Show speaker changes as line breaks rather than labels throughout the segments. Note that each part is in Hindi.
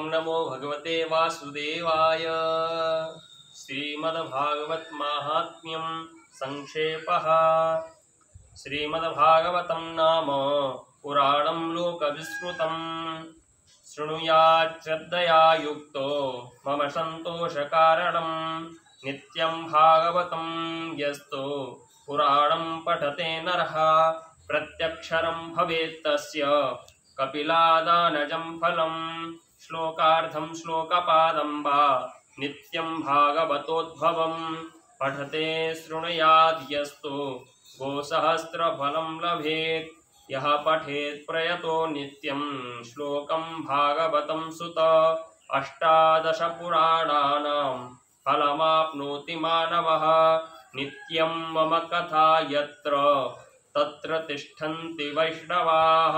ओम नमो भगवते वासुदेवाय। श्रीमद्भागवत माहात्म्यं संक्षेपः। श्रीमद्भागवतं नाम पुराणं लोकविश्रुतं। शृणुयात् श्रद्धया युक्तो मम सन्तोषकारणं। नित्यं भागवतं यस्तो पुराणं पठते नरः प्रत्यक्षरं भवेत् तस्य कपिलादानजं फलं। श्लोकार्धं श्लोकपादं वा नित्यं भागवतोद्भवं पठते शृणुयाद् यस्तो गोसहस्रफलं लभेत्। यः पठेत् प्रयतो नित्यं श्लोकं भागवतं सुत। अष्टादशपुराणानां फलमाप्नोति मानवः। नित्यं मम कथा यत्र तत्र तिष्ठन्ति वैष्णवाः।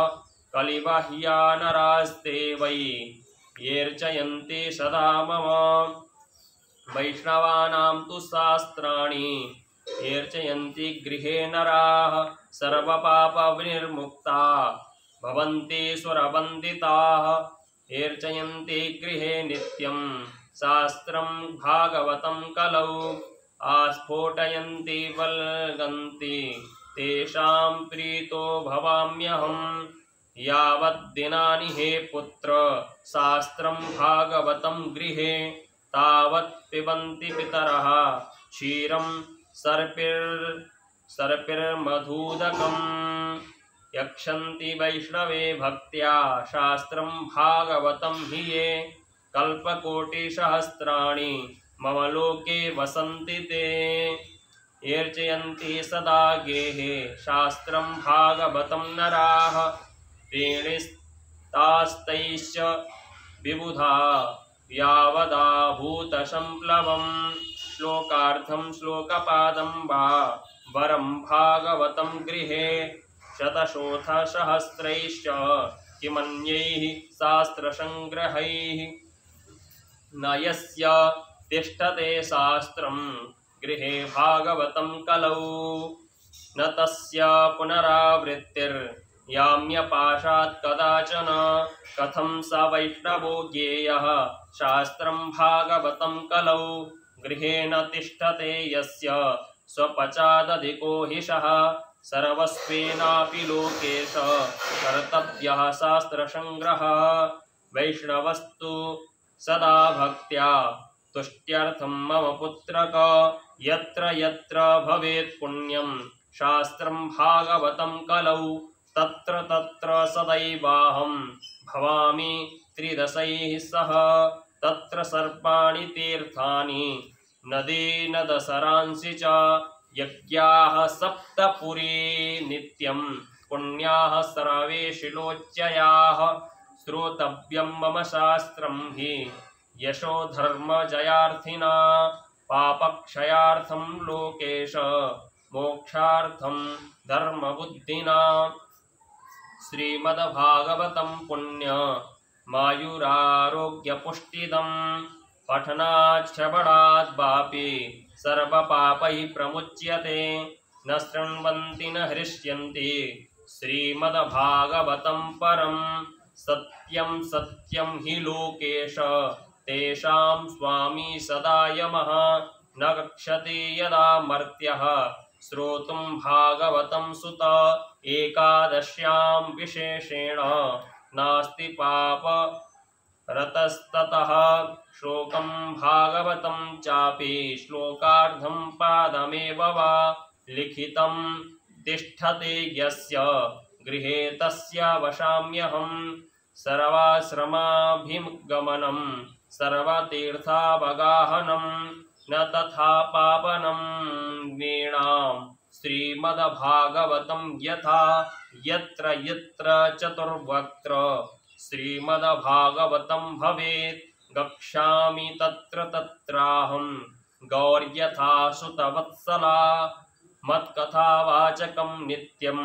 कलिबाह्या नरास्ते वै येऽर्चयन्ति सदा मम। वैष्णवानां तु शास्त्राणि येऽर्चयन्ति गृहे नराः। सर्वपापविनिर्मुक्ता भवन्ति सुरवन्दिताः। येऽर्चयन्ति गृहे नित्यं शास्त्रं भागवतं कलौ। आस्फोटयन्ति वल्गन्ति तेषां प्रीतो भवाम्यहम्। यावद्दिनानि हे पुत्र शास्त्रं भागवतं गृहे तावत् पिबन्ति पितरः क्षीरं सर्पिर्मधुदकम्। यक्षन्ति वैष्णवे भक्त्या शास्त्रं भागवतं हि ये कल्पकोटिसहस्राणि मम लोके वसन्ति ते। येऽर्चयन्ति सदा गेहे शास्त्रं भागवतं नराः। प्रीणितास्तैश्च विबुधा यावदा भूतसंप्लवम्। श्लोकार्धं श्लोकपादं वा वरं भागवतं गृहे शतशोऽथ सहस्रैश्च किमन्यैः शास्त्रसंग्रहैः। न यस्य तिष्ठते शास्त्रं गृहे भागवतं कलौ न तस्य पुनरावृत्तिर्याम्यपाशात् कदाचन। कथं स वैष्णवो ज्ञेयः शास्त्रं भागवतं कलौ। गृहे न तिष्ठते यस्य स्वपचादधिको हिषः। सर्वस्वेनापि लोकेश कर्तव्यः शास्त्रसंग्रहः। वैष्णवस्तु सदा भक्त्या तुष्ट्यर्थं मम पुत्रक। यत्र यत्र भवेत् पुण्यं शास्त्रं भागवतं कलौ तत्र तत्र सदैवाहं भवामि त्रिदशैः सह। तत्र सर्वाणि तीर्थानि नदीनदसरांसि च। यज्ञाः सप्तपुरी नित्यं पुण्याः सर्वे शिलोच्चयाः। श्रोतव्यं मम शास्त्रं हि यशो धर्मजयार्थिना। पापक्षयार्थं लोकेश मोक्षार्थं धर्मबुद्धिना। श्रीमद्भागवतं पुण्य मायुरारोग्यपुष्टिदं। पठनात् श्रवणात् वापि सर्वपापैः प्रमुच्यते। न शृण्वन्ति न हृष्यन्ति श्रीमद्भागवतं परं। सत्यं सत्यं हि लोकेश तेषां स्वामी सदा यमः। न गच्छति यदा मर्त्यः श्रोतुं भागवतं सुत। एकादश्यां विशेषेण नास्ति पापरतस्ततः। श्लोकं भागवतं चापि श्लोकार्धं पादमेव वा लिखितं तिष्ठते यस्य गृहे तस्य वशाम्यहम्। सर्वाश्रमाभिगमनं सर्वतीर्थावगाहनं न तथा पावनं नृणां श्रीमद्भागवतं यथा। यत्र यत्र चतुर्वक्त्र श्रीमद्भागवतं भवेत् गच्छामि तत्र तत्राहं गौर्यथा सुतवत्सला। मत्कथावाचकं नित्यं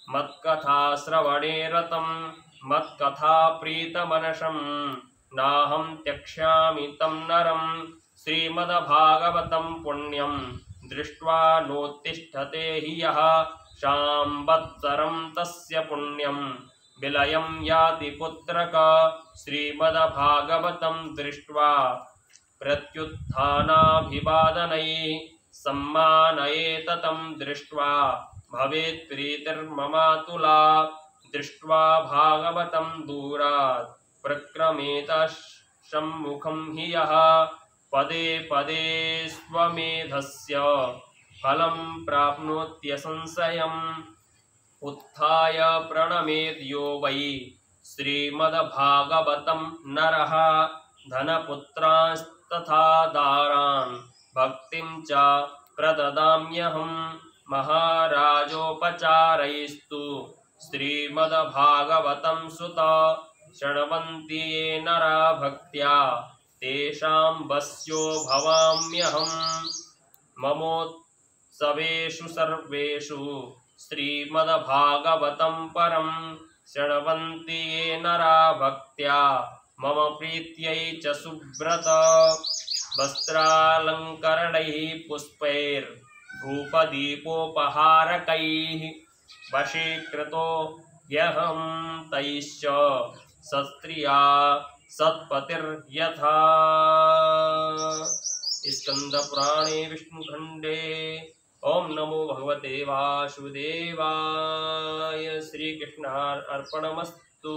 मत्कथा श्रवणे रतं। मत्कथा प्रीतमनसं नाहं त्यक्ष्यामि तं नरं। श्रीमद्भागवतं पुण्यं दृष्ट्वा नोत्तिष्ठते हि यः। शाम्वत्सरं तस्य पुण्यं विलयं याति पुत्रक श्रीमद्भागवतं दृष्ट्वा प्रत्युत्थानाभिवादनैः सम्मानयेत तं दृष्ट्वा भवेत् प्रीतिर्ममातुला दृष्ट्वा भागवतं दूरात् प्रक्रमेत सम्मुखं हि यः पदे पदे स्वमेधस्य फलं प्राप्नोत्यसंशयम् उत्थाय प्रणमेद्यो वै श्रीमद्भागवतं नरः धनपुत्रांस्तथा दारान् भक्तिं च प्रददाम्यहं महाराजोपचारैस्तु श्रीमद्भागवतं सुत शृण्वन्ति ये नरा भक्त्या तेषां वश्यो भवाम्यहं ममोत्सवेषु सर्वेषु श्रीमद्भागवतं परं शृण्वन्ति ये नरा भक्त्या मम प्रीत्यै च सुव्रत वस्त्रालङ्करणैः पुष्पैर्धूपदीपोपहारकैः वशीकृतो ह्यहं तैश्च सत्प्रिया सत्पतिर्यथा। स्कंदपुराणे विष्णुखंडे ओम नमो भगवते वासुदेवाय। श्रीकृष्णार्पणमस्तु।